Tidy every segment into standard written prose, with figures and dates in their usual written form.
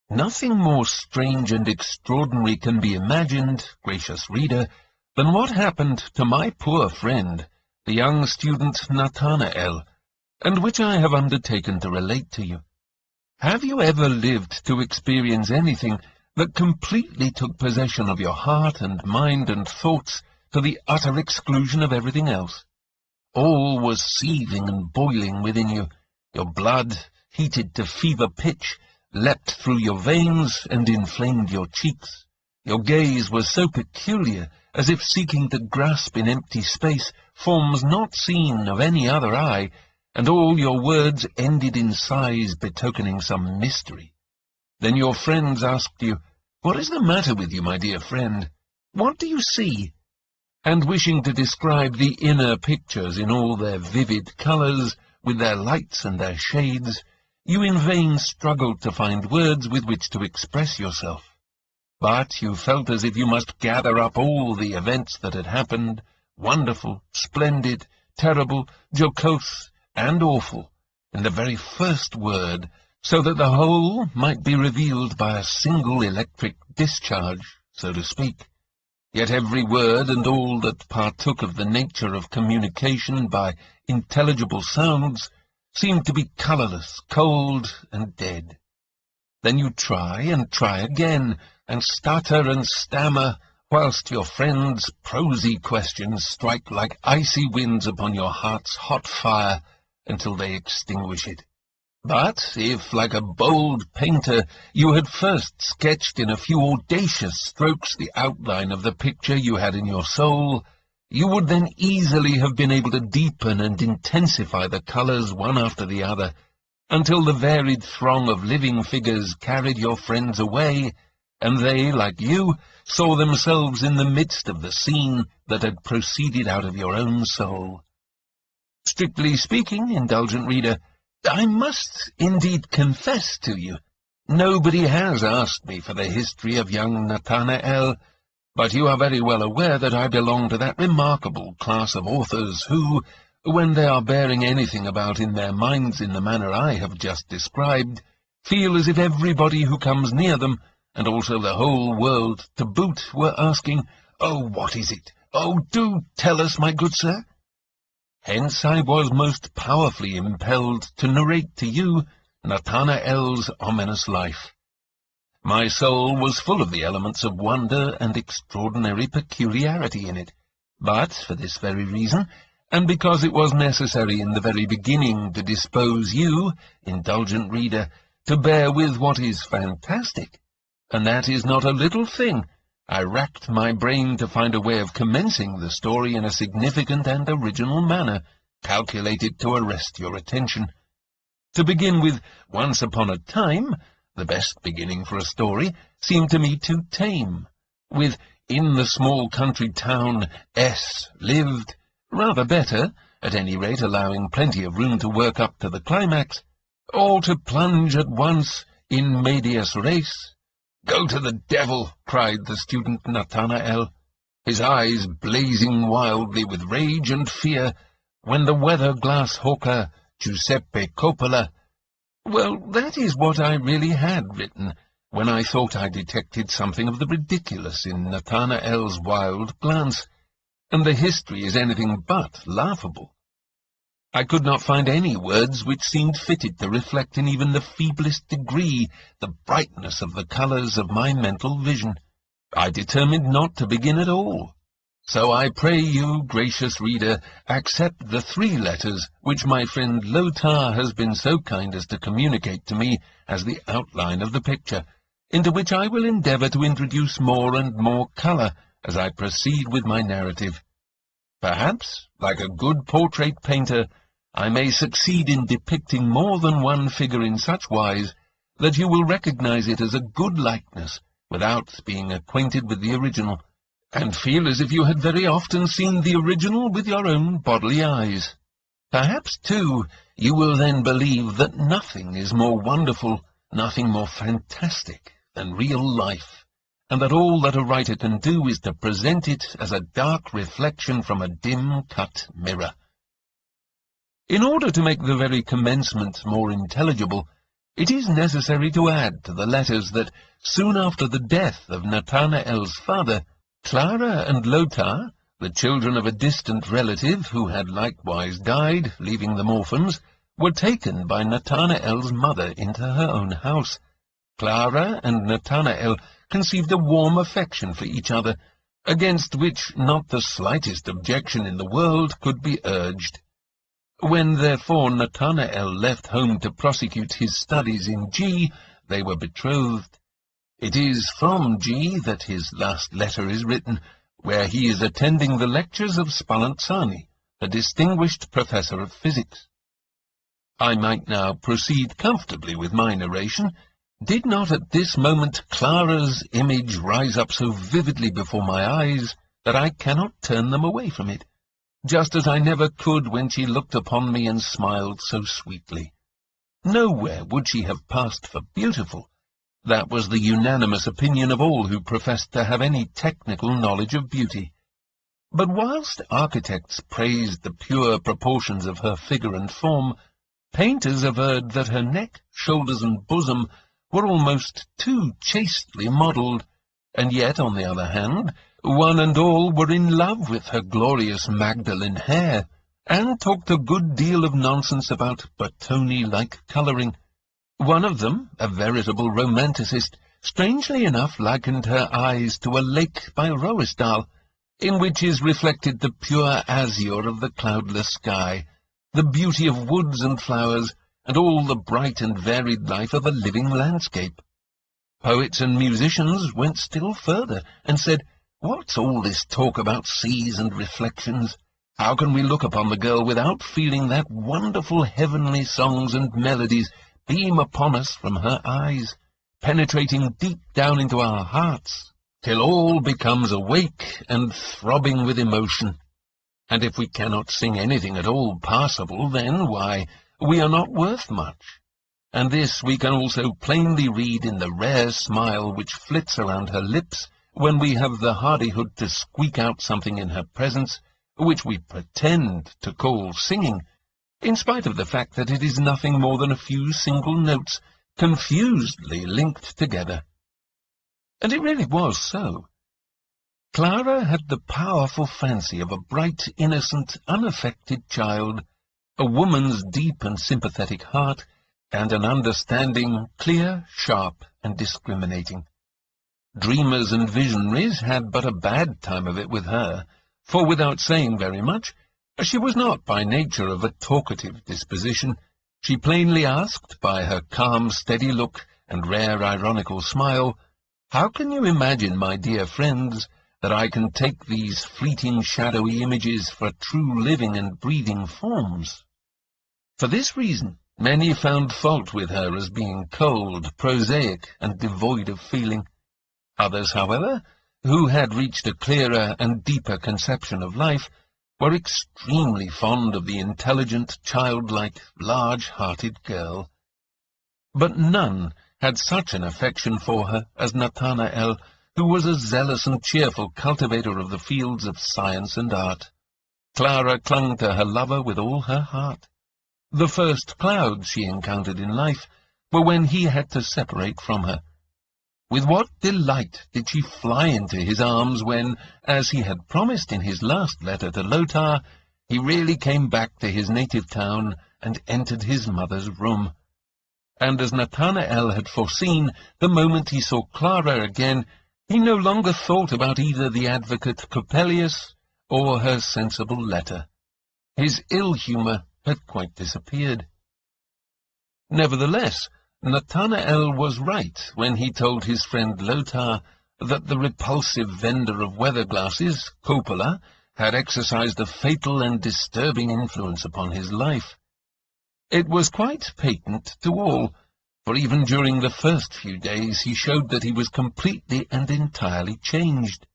Nothing more strange and extraordinary can be imagined, gracious reader, than what happened to my poor friend, the young student Nathanael, and which I have undertaken to relate to you. Have you ever lived to experience anything that completely took possession of your heart and mind and thoughts to the utter exclusion of everything else? All was seething and boiling within you. Your blood, heated to fever pitch, leapt through your veins and inflamed your cheeks. Your gaze was so peculiar, as if seeking to grasp in empty space forms not seen of any other eye, and all your words ended in sighs betokening some mystery. Then your friends asked you, "What is the matter with you, my dear friend? What do you see?" And wishing to describe the inner pictures in all their vivid colours, with their lights and their shades, you in vain struggled to find words with which to express yourself. But you felt as if you must gather up all the events that had happened, wonderful, splendid, terrible, jocose, and awful, in the very first word, so that the whole might be revealed by a single electric discharge, so to speak. Yet every word and all that partook of the nature of communication by intelligible sounds seemed to be colourless, cold, and dead. Then you try and try again, and stutter and stammer, whilst your friends' prosy questions strike like icy winds upon your heart's hot fire until they extinguish it. But if, like a bold painter, you had first sketched in a few audacious strokes the outline of the picture you had in your soul, you would then easily have been able to deepen and intensify the colours one after the other, until the varied throng of living figures carried your friends away, and they, like you, saw themselves in the midst of the scene that had proceeded out of your own soul. Strictly speaking, indulgent reader, I must indeed confess to you, nobody has asked me for the history of young Nathanael, but you are very well aware that I belong to that remarkable class of authors who, when they are bearing anything about in their minds in the manner I have just described, feel as if everybody who comes near them, and also the whole world to boot, were asking, "Oh, what is it? Oh, do tell us, my good sir." Hence I was most powerfully impelled to narrate to you Nathanael's ominous life. My soul was full of the elements of wonder and extraordinary peculiarity in it, but for this very reason, and because it was necessary in the very beginning to dispose you, indulgent reader, to bear with what is fantastic, and that is not a little thing, I racked my brain to find a way of commencing the story in a significant and original manner, calculated to arrest your attention. To begin with "Once upon a time," the best beginning for a story, seemed to me too tame. With "In the small country town S lived," rather better, at any rate allowing plenty of room to work up to the climax, or to plunge at once in medias res. "Go to the devil!" cried the student Nathanael, his eyes blazing wildly with rage and fear, when the weather-glass hawker Giuseppe Coppola— well, that is what I really had written, when I thought I detected something of the ridiculous in Nathanael's wild glance, and the history is anything but laughable. I could not find any words which seemed fitted to reflect in even the feeblest degree the brightness of the colours of my mental vision. I determined not to begin at all. So I pray you, gracious reader, accept the 3 letters which my friend Lothar has been so kind as to communicate to me as the outline of the picture, into which I will endeavour to introduce more and more colour as I proceed with my narrative. Perhaps, like a good portrait painter, I may succeed in depicting more than one figure in such wise that you will recognize it as a good likeness without being acquainted with the original, and feel as if you had very often seen the original with your own bodily eyes. Perhaps, too, you will then believe that nothing is more wonderful, nothing more fantastic than real life, and that all that a writer can do is to present it as a dark reflection from a dim-cut mirror. In order to make the very commencement more intelligible, It is necessary to add to the letters that, soon after the death of Nathanael's father, Clara and Lothar, the children of a distant relative who had likewise died, leaving them orphans, were taken by Nathanael's mother into her own house. Clara and Nathanael conceived a warm affection for each other, against which not the slightest objection in the world could be urged. When, therefore, Nathanael left home to prosecute his studies in G, they were betrothed. It is from G that his last letter is written, where he is attending the lectures of Spallanzani, a distinguished professor of physics. I might now proceed comfortably with my narration, did not at this moment Clara's image rise up so vividly before my eyes that I cannot turn them away from it, just as I never could when she looked upon me and smiled so sweetly. Nowhere would she have passed for beautiful. That was the unanimous opinion of all who professed to have any technical knowledge of beauty. But whilst architects praised the pure proportions of her figure and form, painters averred that her neck, shoulders, and bosom were almost too chastely modelled, and yet, on the other hand, one and all were in love with her glorious Magdalen hair, and talked a good deal of nonsense about Bertoni-like colouring. One of them, a veritable romanticist, strangely enough likened her eyes to a lake by Roesdahl, in which is reflected the pure azure of the cloudless sky, the beauty of woods and flowers, and all the bright and varied life of a living landscape. Poets and musicians went still further, and said, "What's all this talk about seas and reflections? How can we look upon the girl without feeling that wonderful heavenly songs and melodies beam upon us from her eyes, penetrating deep down into our hearts, till all becomes awake and throbbing with emotion? And if we cannot sing anything at all passable, then, why, we are not worth much." And this we can also plainly read in the rare smile which flits around her lips when we have the hardihood to squeak out something in her presence, which we pretend to call singing, in spite of the fact that it is nothing more than a few single notes, confusedly linked together. And it really was so. Clara had the powerful fancy of a bright, innocent, unaffected child, a woman's deep and sympathetic heart, and an understanding clear, sharp, and discriminating. Dreamers and visionaries had but a bad time of it with her, for without saying very much, she was not by nature of a talkative disposition. She plainly asked, by her calm, steady look and rare ironical smile, "How can you imagine, my dear friends, that I can take these fleeting shadowy images for true living and breathing forms?" For this reason, many found fault with her as being cold, prosaic, and devoid of feeling. Others, however, who had reached a clearer and deeper conception of life, were extremely fond of the intelligent, childlike, large-hearted girl. But none had such an affection for her as Nathanael, who was a zealous and cheerful cultivator of the fields of science and art. Clara clung to her lover with all her heart. The first clouds she encountered in life were when he had to separate from her. With what delight did she fly into his arms when, as he had promised in his last letter to Lothar, he really came back to his native town and entered his mother's room. And as Nathanael had foreseen, the moment he saw Clara again, he no longer thought about either the advocate Coppelius or her sensible letter. His ill-humour had quite disappeared. Nevertheless, Nathanael was right when he told his friend Lothar that the repulsive vendor of weather-glasses, Coppola, had exercised a fatal and disturbing influence upon his life. It was quite patent to all, for even during the first few days he showed that he was completely and entirely changed.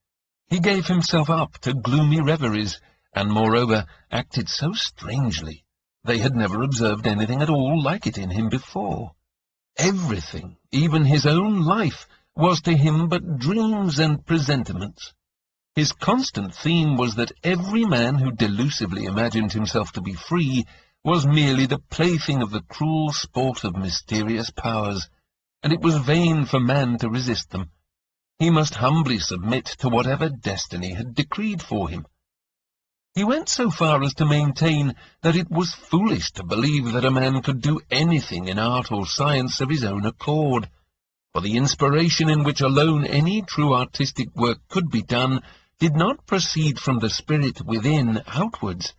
He gave himself up to gloomy reveries, and moreover acted so strangely. They had never observed anything at all like it in him before. Everything, even his own life, was to him but dreams and presentiments. His constant theme was that every man who delusively imagined himself to be free was merely the plaything of the cruel sport of mysterious powers, and it was vain for man to resist them. He must humbly submit to whatever destiny had decreed for him. He went so far as to maintain that it was foolish to believe that a man could do anything in art or science of his own accord, for the inspiration in which alone any true artistic work could be done did not proceed from the spirit within outwards,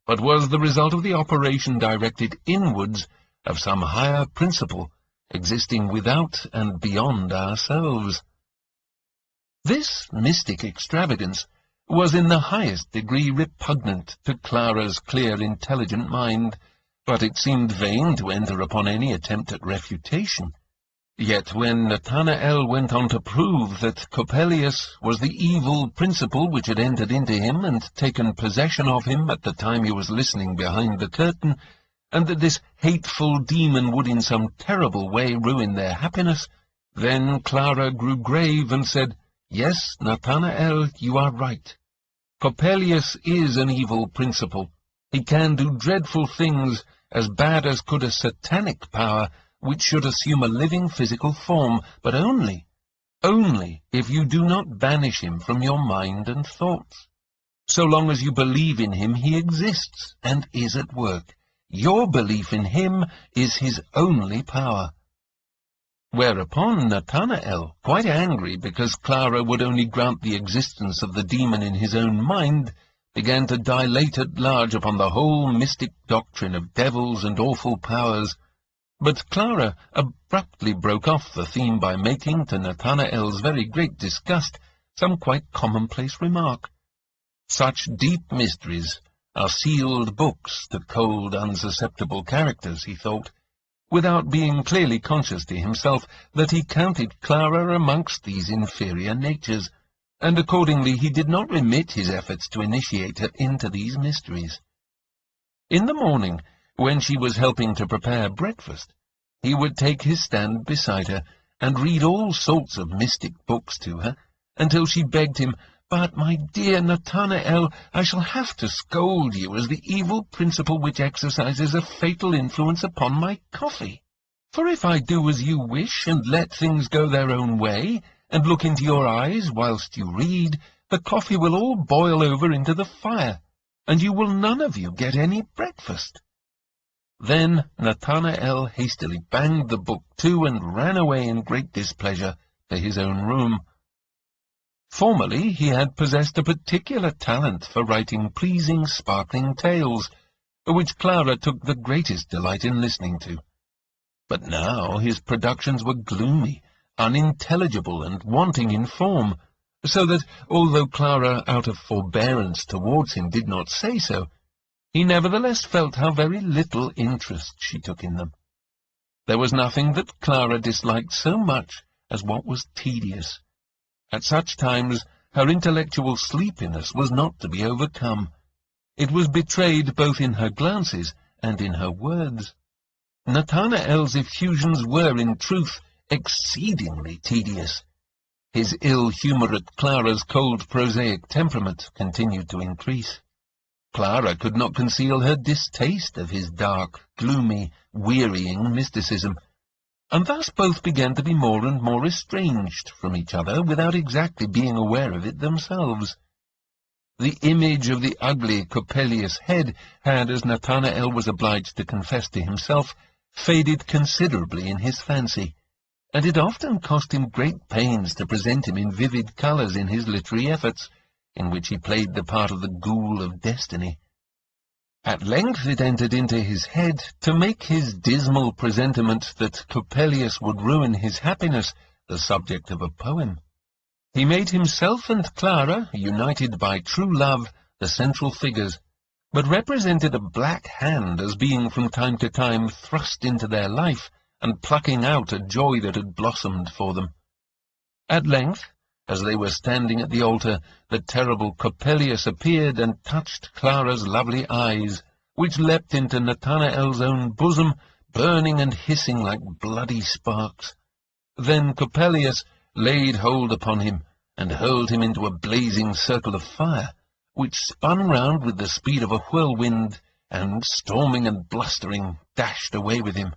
but was the result of the operation directed inwards of some higher principle existing without and beyond ourselves. This mystic extravagance was in the highest degree repugnant to Clara's clear, intelligent mind, but it seemed vain to enter upon any attempt at refutation. Yet when Nathanael went on to prove that Coppelius was the evil principle which had entered into him and taken possession of him at the time he was listening behind the curtain, and that this hateful demon would in some terrible way ruin their happiness, then Clara grew grave and said, "Yes, Nathanael, you are right. Coppelius is an evil principle. He can do dreadful things, as bad as could a satanic power, which should assume a living physical form, but only if you do not banish him from your mind and thoughts. So long as you believe in him, he exists and is at work. Your belief in him is his only power." Whereupon Nathanael, quite angry because Clara would only grant the existence of the demon in his own mind, began to dilate at large upon the whole mystic doctrine of devils and awful powers. But Clara abruptly broke off the theme by making, to Nathanael's very great disgust, some quite commonplace remark. Such deep mysteries are sealed books to cold, unsusceptible characters, he thought, without being clearly conscious to himself that he counted Clara amongst these inferior natures, and accordingly he did not remit his efforts to initiate her into these mysteries. In the morning, when she was helping to prepare breakfast, he would take his stand beside her and read all sorts of mystic books to her, until she begged him, "But, my dear Nathanael, I shall have to scold you as the evil principle which exercises a fatal influence upon my coffee. For if I do as you wish, and let things go their own way, and look into your eyes whilst you read, the coffee will all boil over into the fire, and you will none of you get any breakfast." Then Nathanael hastily banged the book to and ran away in great displeasure to his own room. Formerly he had possessed a particular talent for writing pleasing, sparkling tales, which Clara took the greatest delight in listening to. But now his productions were gloomy, unintelligible, and wanting in form, so that, although Clara, out of forbearance towards him, did not say so, he nevertheless felt how very little interest she took in them. There was nothing that Clara disliked so much as what was tedious. At such times her intellectual sleepiness was not to be overcome. It was betrayed both in her glances and in her words. Nathanael's effusions were, in truth, exceedingly tedious. His ill humour at Clara's cold prosaic temperament continued to increase. Clara could not conceal her distaste of his dark, gloomy, wearying mysticism, and thus both began to be more and more estranged from each other without exactly being aware of it themselves. The image of the ugly Coppelius head had, as Nathanael was obliged to confess to himself, faded considerably in his fancy, and it often cost him great pains to present him in vivid colours in his literary efforts, in which he played the part of the ghoul of destiny. At length it entered into his head to make his dismal presentiment that Coppelius would ruin his happiness the subject of a poem. He made himself and Clara, united by true love, the central figures, but represented a black hand as being from time to time thrust into their life and plucking out a joy that had blossomed for them. At length, as they were standing at the altar, the terrible Coppelius appeared and touched Clara's lovely eyes, which leapt into Nathanael's own bosom, burning and hissing like bloody sparks. Then Coppelius laid hold upon him, and hurled him into a blazing circle of fire, which spun round with the speed of a whirlwind, and, storming and blustering, dashed away with him.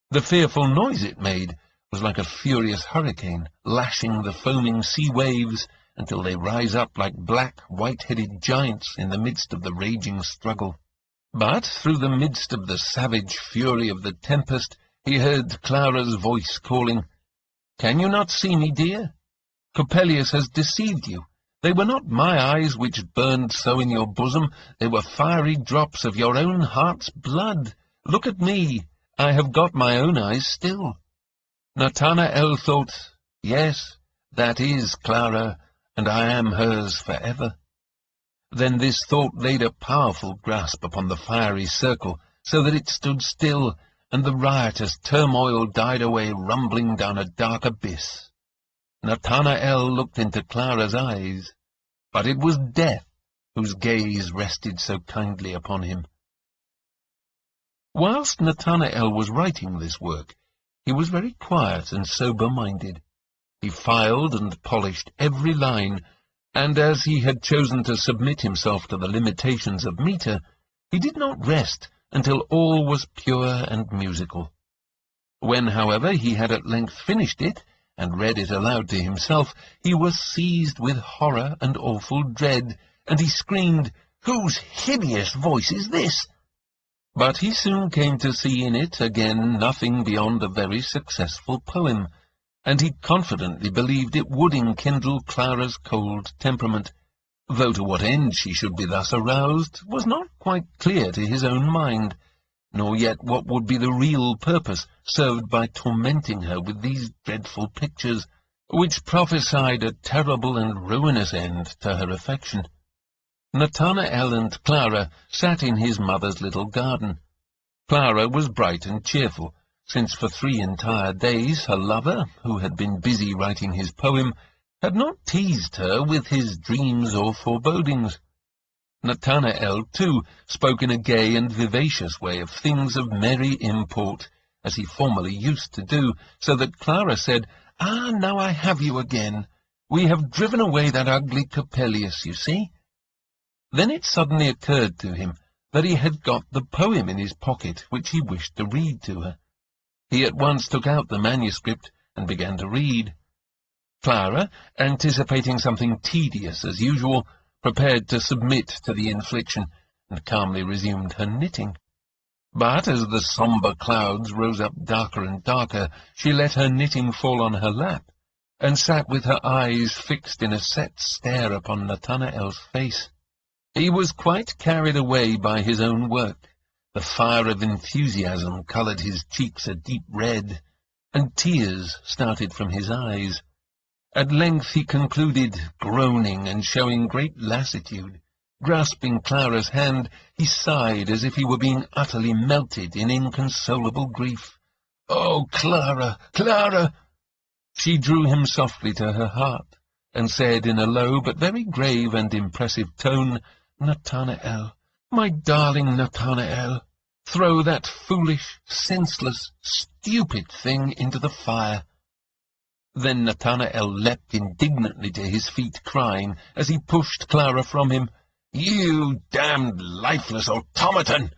The fearful noise it made was like a furious hurricane, lashing the foaming sea waves until they rise up like black, white-headed giants in the midst of the raging struggle. But through the midst of the savage fury of the tempest, he heard Clara's voice calling, "Can you not see me, dear? Coppelius has deceived you. They were not my eyes which burned so in your bosom, they were fiery drops of your own heart's blood. Look at me, I have got my own eyes still." Nathanael thought, "Yes, that is Clara, and I am hers forever." Then this thought laid a powerful grasp upon the fiery circle, so that it stood still, and the riotous turmoil died away, rumbling down a dark abyss. Nathanael looked into Clara's eyes, but it was death whose gaze rested so kindly upon him. Whilst Nathanael was writing this work, he was very quiet and sober-minded. He filed and polished every line, and as he had chosen to submit himself to the limitations of metre, he did not rest until all was pure and musical. When, however, he had at length finished it, and read it aloud to himself, he was seized with horror and awful dread, and he screamed, "Whose hideous voice is this?" But he soon came to see in it again nothing beyond a very successful poem, and he confidently believed it would enkindle Clara's cold temperament, though to what end she should be thus aroused was not quite clear to his own mind, nor yet what would be the real purpose served by tormenting her with these dreadful pictures, which prophesied a terrible and ruinous end to her affection. Nathanael and Clara sat in his mother's little garden. Clara was bright and cheerful, since for 3 entire days her lover, who had been busy writing his poem, had not teased her with his dreams or forebodings. Nathanael, too, spoke in a gay and vivacious way of things of merry import, as he formerly used to do, so that Clara said, "Ah, now I have you again. We have driven away that ugly Coppelius, you see." Then it suddenly occurred to him that he had got the poem in his pocket which he wished to read to her. He at once took out the manuscript and began to read. Clara, anticipating something tedious as usual, prepared to submit to the infliction, and calmly resumed her knitting. But as the sombre clouds rose up darker and darker, she let her knitting fall on her lap, and sat with her eyes fixed in a set stare upon Nathanael's face. He was quite carried away by his own work. The fire of enthusiasm coloured his cheeks a deep red, and tears started from his eyes. At length he concluded, groaning and showing great lassitude. Grasping Clara's hand, he sighed as if he were being utterly melted in inconsolable grief. "Oh, Clara, Clara!" She drew him softly to her heart, and said in a low but very grave and impressive tone, "Nathanael, my darling Nathanael, throw that foolish, senseless, stupid thing into the fire." Then Nathanael leapt indignantly to his feet, crying, as he pushed Clara from him, "You damned lifeless automaton!"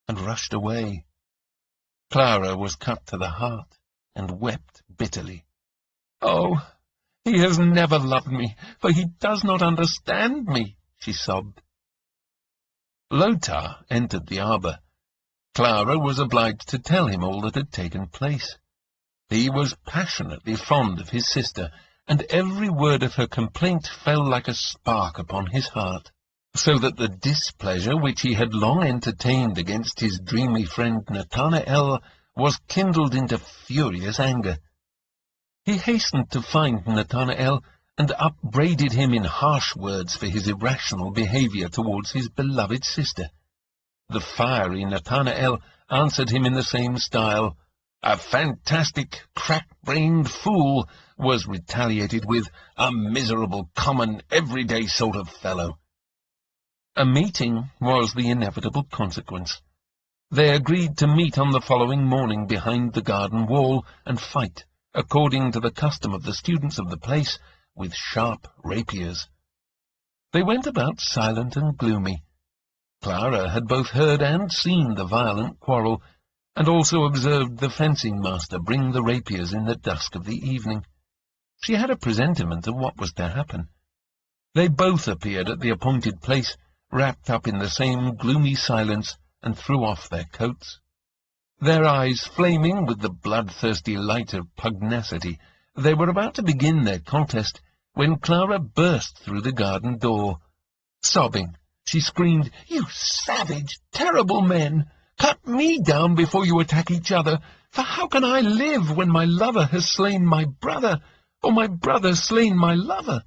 and rushed away. Clara was cut to the heart, and wept bitterly. "Oh, he has never loved me, for he does not understand me," she sobbed. Lothar entered the arbour. Clara was obliged to tell him all that had taken place. He was passionately fond of his sister, and every word of her complaint fell like a spark upon his heart, so that the displeasure which he had long entertained against his dreamy friend Nathanael was kindled into furious anger. He hastened to find Nathanael, and upbraided him in harsh words for his irrational behaviour towards his beloved sister. The fiery Nathanael answered him in the same style. "A fantastic, crack-brained fool," was retaliated with, "a miserable, common, everyday sort of fellow." A meeting was the inevitable consequence. They agreed to meet on the following morning behind the garden wall and fight, according to the custom of the students of the place, with sharp rapiers. They went about silent and gloomy. Clara had both heard and seen the violent quarrel, and also observed the fencing-master bring the rapiers in the dusk of the evening. She had a presentiment of what was to happen. They both appeared at the appointed place, wrapped up in the same gloomy silence, and threw off their coats. Their eyes flaming with the bloodthirsty light of pugnacity, they were about to begin their contest, when Clara burst through the garden door. Sobbing, she screamed, "You savage, terrible men! Cut me down before you attack each other, for how can I live when my lover has slain my brother, or my brother slain my lover?"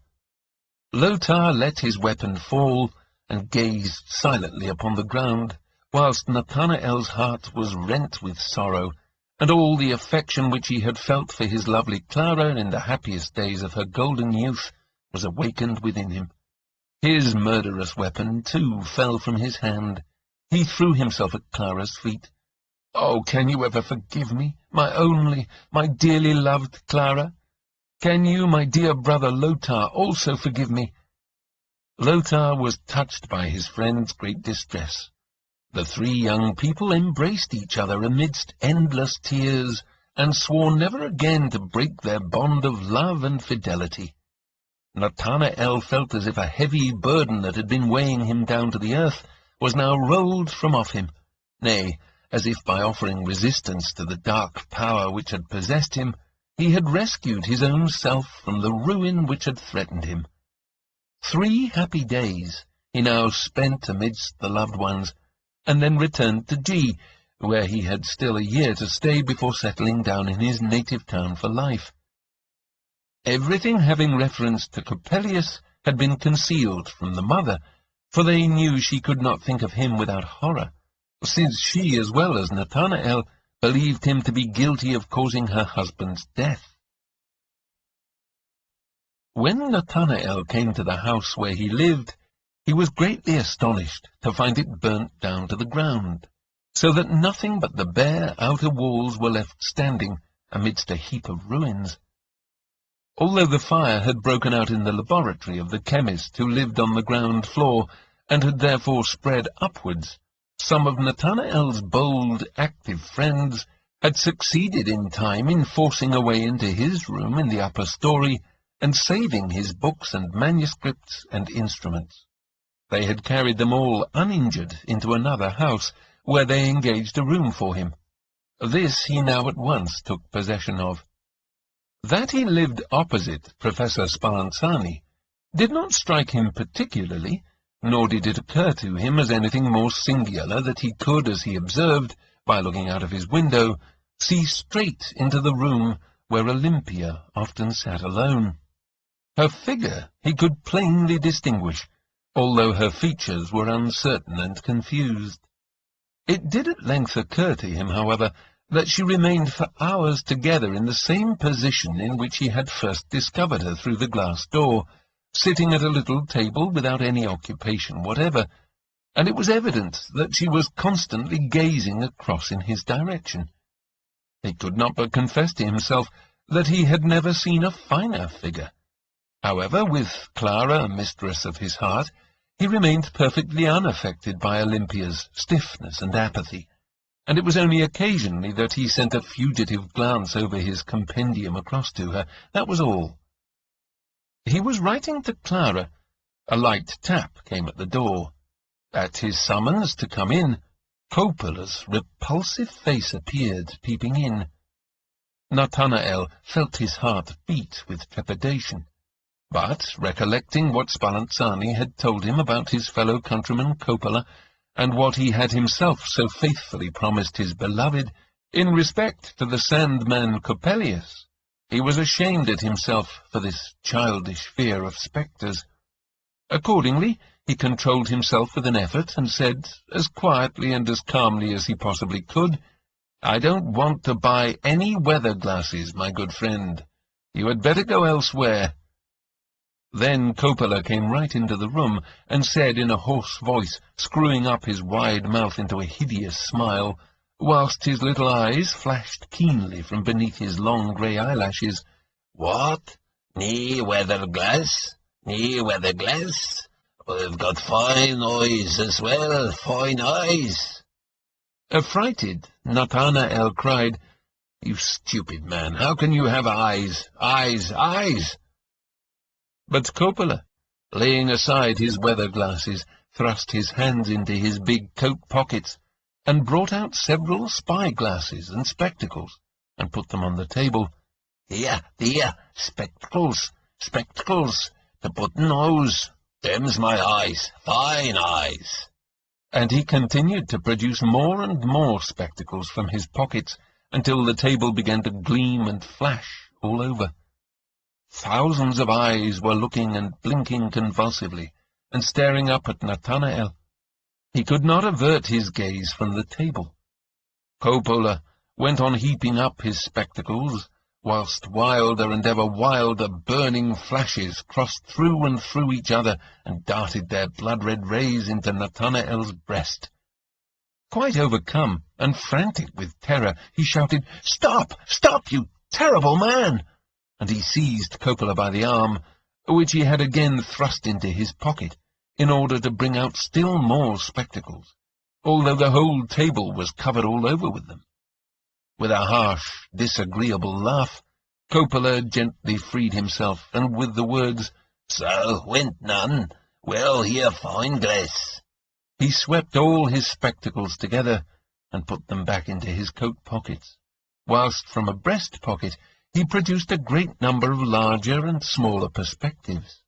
Lothar let his weapon fall, and gazed silently upon the ground, whilst Nathanael's heart was rent with sorrow, and all the affection which he had felt for his lovely Clara in the happiest days of her golden youth was awakened within him. His murderous weapon, too, fell from his hand. He threw himself at Clara's feet. "Oh, can you ever forgive me, my only, my dearly loved Clara? Can you, my dear brother Lothar, also forgive me?" Lothar was touched by his friend's great distress. The three young people embraced each other amidst endless tears, and swore never again to break their bond of love and fidelity. Nathanael felt as if a heavy burden that had been weighing him down to the earth was now rolled from off him, nay, as if by offering resistance to the dark power which had possessed him, he had rescued his own self from the ruin which had threatened him. 3 happy days he now spent amidst the loved ones, and then returned to G, where he had still a year to stay before settling down in his native town for life. Everything having reference to Coppelius had been concealed from the mother, for they knew she could not think of him without horror, since she, as well as Nathanael, believed him to be guilty of causing her husband's death. When Nathanael came to the house where he lived, he was greatly astonished to find it burnt down to the ground, so that nothing but the bare outer walls were left standing amidst a heap of ruins. Although the fire had broken out in the laboratory of the chemist who lived on the ground floor, and had therefore spread upwards, some of Nathanael's bold, active friends had succeeded in time in forcing a way into his room in the upper story, and saving his books and manuscripts and instruments. They had carried them all uninjured into another house, where they engaged a room for him. This he now at once took possession of. That he lived opposite Professor Spallanzani did not strike him particularly, nor did it occur to him as anything more singular that he could, as he observed, by looking out of his window, see straight into the room where Olympia often sat alone. Her figure he could plainly distinguish, although her features were uncertain and confused. It did at length occur to him, however, that she remained for hours together in the same position in which he had first discovered her through the glass door, sitting at a little table without any occupation whatever, and it was evident that she was constantly gazing across in his direction. He could not but confess to himself that he had never seen a finer figure. However, with Clara mistress of his heart, he remained perfectly unaffected by Olympia's stiffness and apathy, and it was only occasionally that he sent a fugitive glance over his compendium across to her. That was all. He was writing to Clara. A light tap came at the door. At his summons to come in, Coppola's repulsive face appeared, peeping in. Nathanael felt his heart beat with trepidation, but, recollecting what Spallanzani had told him about his fellow countryman Coppola, and what he had himself so faithfully promised his beloved in respect to the sandman Coppelius, he was ashamed at himself for this childish fear of spectres. Accordingly, he controlled himself with an effort, and said, as quietly and as calmly as he possibly could, "I don't want to buy any weather glasses, my good friend. You had better go elsewhere." Then Coppola came right into the room, and said in a hoarse voice, screwing up his wide mouth into a hideous smile, whilst his little eyes flashed keenly from beneath his long grey eyelashes, "What? Nae weather glass? Nae weather glass? I've got fine eyes as well, fine eyes." Affrighted, Nathanael cried, "You stupid man, how can you have eyes, eyes, eyes?" But Coppola, laying aside his weather glasses, thrust his hands into his big coat pockets, and brought out several spy-glasses and spectacles, and put them on the table. "Here, spectacles, to put nose. Them's my eyes, fine eyes." And he continued to produce more and more spectacles from his pockets, until the table began to gleam and flash all over. Thousands of eyes were looking and blinking convulsively, and staring up at Nathanael. He could not avert his gaze from the table. Coppola went on heaping up his spectacles, whilst wilder and ever wilder burning flashes crossed through and through each other and darted their blood-red rays into Nathanael's breast. Quite overcome and frantic with terror, he shouted, "Stop! Stop, you terrible man!" And he seized Coppola by the arm, which he had again thrust into his pocket, in order to bring out still more spectacles, although the whole table was covered all over with them. With a harsh, disagreeable laugh, Coppola gently freed himself, and with the words, "So went none, well, here fine glass," he swept all his spectacles together and put them back into his coat pockets, whilst from a breast pocket he produced a great number of larger and smaller perspectives.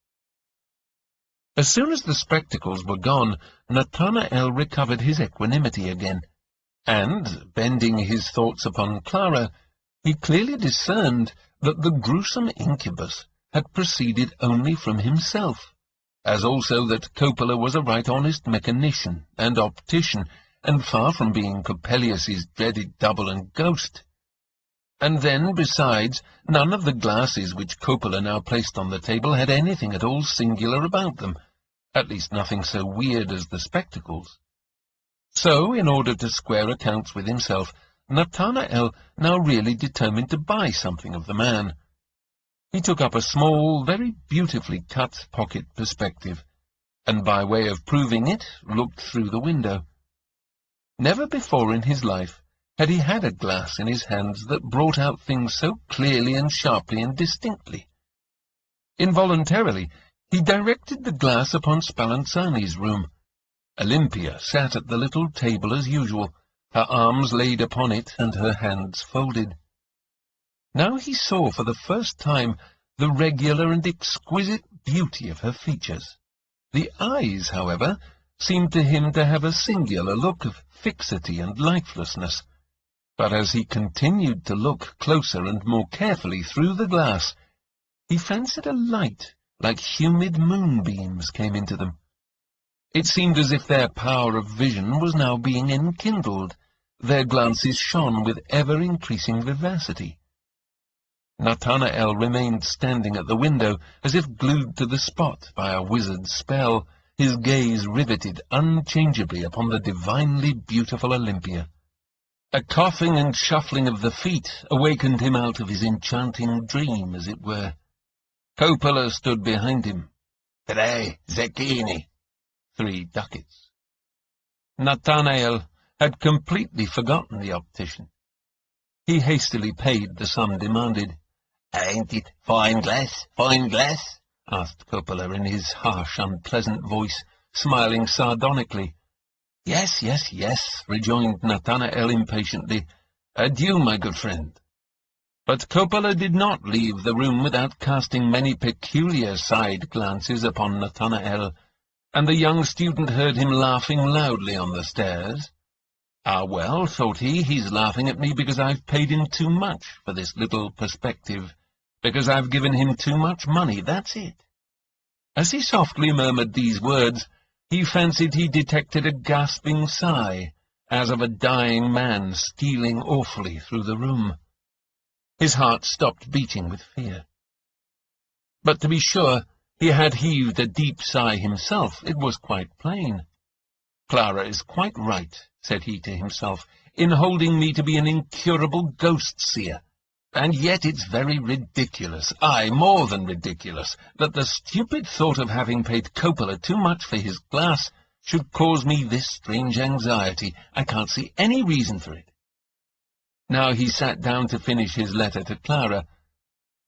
As soon as the spectacles were gone, Nathanael recovered his equanimity again, and, bending his thoughts upon Clara, he clearly discerned that the gruesome incubus had proceeded only from himself, as also that Coppola was a right honest mechanician and optician, and far from being Coppelius's dreaded double and ghost. And then, besides, none of the glasses which Coppola now placed on the table had anything at all singular about them, at least nothing so weird as the spectacles. So, in order to square accounts with himself, Nathanael now really determined to buy something of the man. He took up a small, very beautifully cut pocket perspective, and by way of proving it, looked through the window. Never before in his life had he had a glass in his hands that brought out things so clearly and sharply and distinctly. Involuntarily, he directed the glass upon Spallanzani's room. Olympia sat at the little table as usual, her arms laid upon it and her hands folded. Now he saw for the first time the regular and exquisite beauty of her features. The eyes, however, seemed to him to have a singular look of fixity and lifelessness. But as he continued to look closer and more carefully through the glass, he fancied a light like humid moonbeams came into them. It seemed as if their power of vision was now being enkindled. Their glances shone with ever-increasing vivacity. Nathanael remained standing at the window, as if glued to the spot by a wizard's spell, his gaze riveted unchangeably upon the divinely beautiful Olympia. A coughing and shuffling of the feet awakened him out of his enchanting dream, as it were. Coppola stood behind him. 3 zecchini. 3 ducats. Nathanael had completely forgotten the optician. He hastily paid the sum demanded. "Ain't it fine glass, fine glass?" asked Coppola in his harsh, unpleasant voice, smiling sardonically. "Yes, yes, yes," rejoined Nathanael impatiently. "Adieu, my good friend." But Coppola did not leave the room without casting many peculiar side glances upon Nathanael, and the young student heard him laughing loudly on the stairs. "Ah, well," thought he, "he's laughing at me because I've paid him too much for this little perspective, because I've given him too much money, that's it." As he softly murmured these words, he fancied he detected a gasping sigh, as of a dying man stealing awfully through the room. His heart stopped beating with fear. But to be sure, he had heaved a deep sigh himself, it was quite plain. "Clara is quite right," said he to himself, "in holding me to be an incurable ghost-seer. And yet it's very ridiculous, aye, more than ridiculous, that the stupid thought of having paid Coppola too much for his glass should cause me this strange anxiety. I can't see any reason for it. Now he sat down to finish his letter to Clara,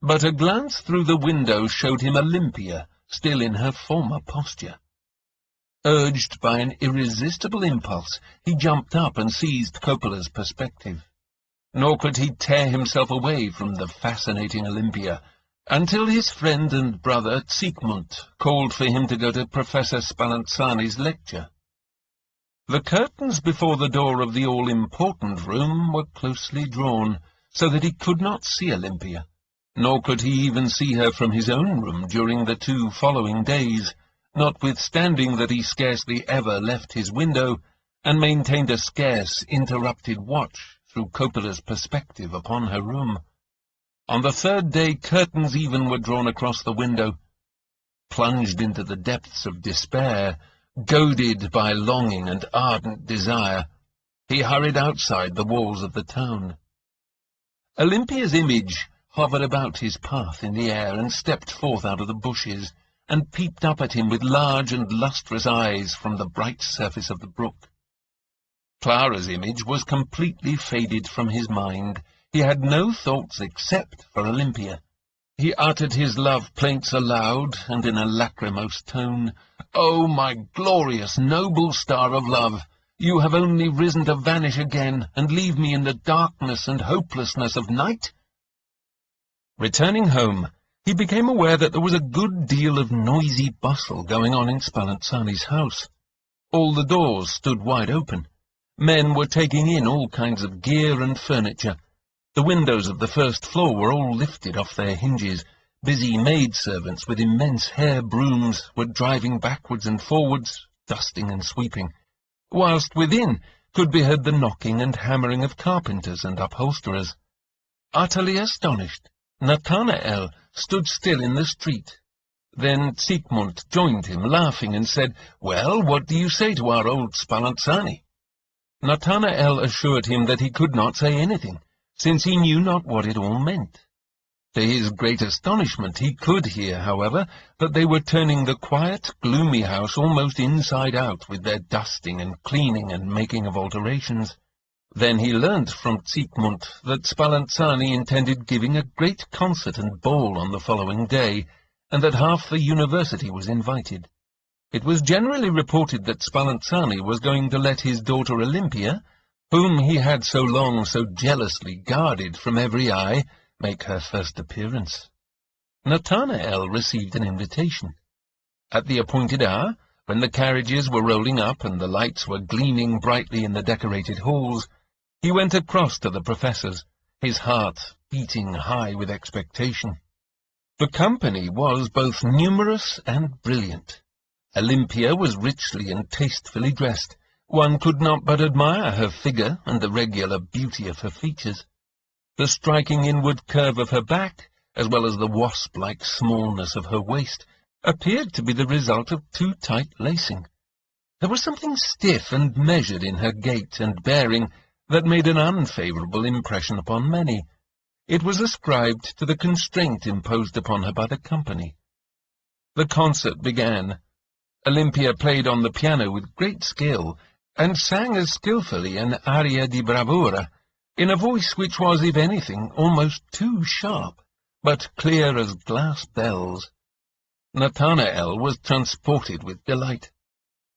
but a glance through the window showed him Olympia, still in her former posture. Urged by an irresistible impulse, he jumped up and seized Coppola's perspective. Nor could he tear himself away from the fascinating Olympia, until his friend and brother Zygmunt called for him to go to Professor Spallanzani's lecture. The curtains before the door of the all-important room were closely drawn, so that he could not see Olympia, nor could he even see her from his own room during the 2 following days, notwithstanding that he scarcely ever left his window, and maintained a scarce interrupted watch through Coppola's perspective upon her room. On the 3rd day curtains even were drawn across the window. Plunged into the depths of despair, goaded by longing and ardent desire, he hurried outside the walls of the town. Olympia's image hovered about his path in the air and stepped forth out of the bushes, and peeped up at him with large and lustrous eyes from the bright surface of the brook. Clara's image was completely faded from his mind. He had no thoughts except for Olympia. He uttered his love plaints aloud, and in a lachrymose tone, "Oh, my glorious, noble star of love! You have only risen to vanish again, and leave me in the darkness and hopelessness of night?" Returning home, he became aware that there was a good deal of noisy bustle going on in Spallanzani's house. All the doors stood wide open. Men were taking in all kinds of gear and furniture. The windows of the 1st floor were all lifted off their hinges. Busy maid-servants with immense hair brooms were driving backwards and forwards, dusting and sweeping, whilst within could be heard the knocking and hammering of carpenters and upholsterers. Utterly astonished, Nathanael stood still in the street. Then Zygmunt joined him, laughing, and said, "Well, what do you say to our old Spallanzani?" Nathanael assured him that he could not say anything, since he knew not what it all meant. To his great astonishment, he could hear, however, that they were turning the quiet, gloomy house almost inside out with their dusting and cleaning and making of alterations. Then he learnt from Zygmunt that Spallanzani intended giving a great concert and ball on the following day, and that half the university was invited. It was generally reported that Spallanzani was going to let his daughter Olympia, whom he had so long so jealously guarded from every eye, make her first appearance. Nathanael received an invitation. At the appointed hour, when the carriages were rolling up and the lights were gleaming brightly in the decorated halls, he went across to the professor's, his heart beating high with expectation. The company was both numerous and brilliant. Olympia was richly and tastefully dressed. One could not but admire her figure and the regular beauty of her features. The striking inward curve of her back, as well as the wasp-like smallness of her waist, appeared to be the result of too tight lacing. There was something stiff and measured in her gait and bearing that made an unfavourable impression upon many. It was ascribed to the constraint imposed upon her by the company. The concert began. Olympia played on the piano with great skill, and sang as skilfully an aria di bravura, in a voice which was, if anything, almost too sharp, but clear as glass bells. Nathanael was transported with delight.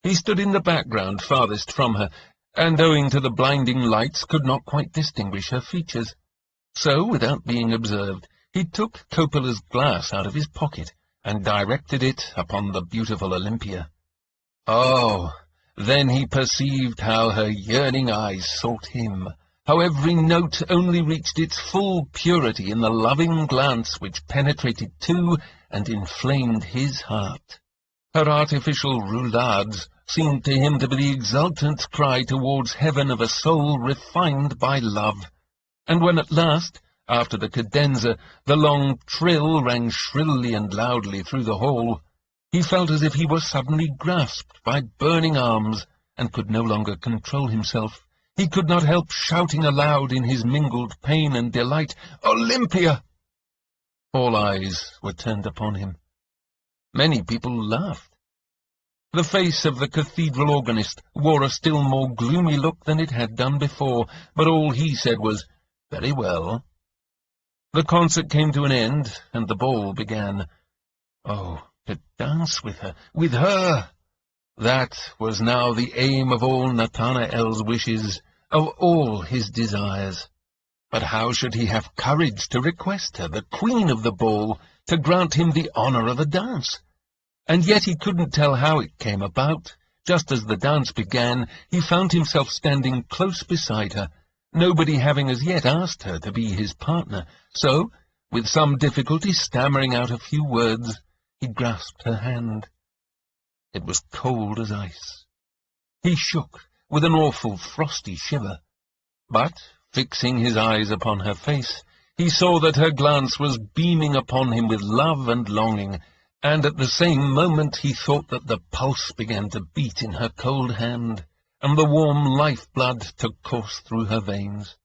He stood in the background farthest from her, and owing to the blinding lights could not quite distinguish her features. So, without being observed, he took Coppola's glass out of his pocket, and directed it upon the beautiful Olympia. Oh, then he perceived how her yearning eyes sought him, how every note only reached its full purity in the loving glance which penetrated to and inflamed his heart. Her artificial roulades seemed to him to be the exultant cry towards heaven of a soul refined by love, and when at last, after the cadenza, the long trill rang shrilly and loudly through the hall, he felt as if he were suddenly grasped by burning arms, and could no longer control himself. He could not help shouting aloud in his mingled pain and delight, "Olympia!" All eyes were turned upon him. Many people laughed. The face of the cathedral organist wore a still more gloomy look than it had done before, but all he said was, "Very well." The concert came to an end, and the ball began. Oh, to dance with her, with her! That was now the aim of all Nathanael's wishes, of all his desires. But how should he have courage to request her, the queen of the ball, to grant him the honour of a dance? And yet he couldn't tell how it came about. Just as the dance began, he found himself standing close beside her, nobody having as yet asked her to be his partner. So, with some difficulty stammering out a few words, he grasped her hand. It was cold as ice. He shook with an awful frosty shiver. But, fixing his eyes upon her face, he saw that her glance was beaming upon him with love and longing, and at the same moment he thought that the pulse began to beat in her cold hand, and the warm life-blood took course through her veins.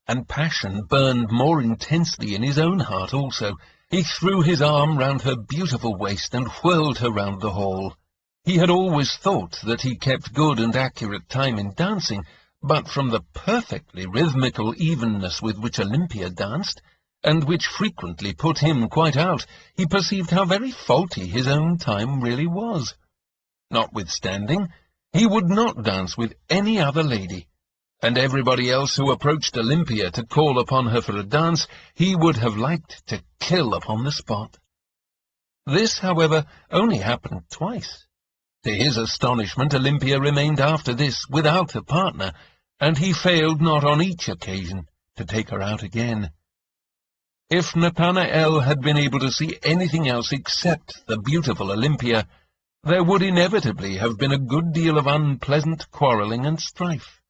And passion burned more intensely in his own heart also. He threw his arm round her beautiful waist and whirled her round the hall. He had always thought that he kept good and accurate time in dancing, but from the perfectly rhythmical evenness with which Olympia danced, and which frequently put him quite out, he perceived how very faulty his own time really was. Notwithstanding, he would not dance with any other lady, and everybody else who approached Olympia to call upon her for a dance, he would have liked to kill upon the spot. This, however, only happened twice. To his astonishment, Olympia remained after this without a partner, and he failed not on each occasion to take her out again. If Nathanael had been able to see anything else except the beautiful Olympia, there would inevitably have been a good deal of unpleasant quarrelling and strife,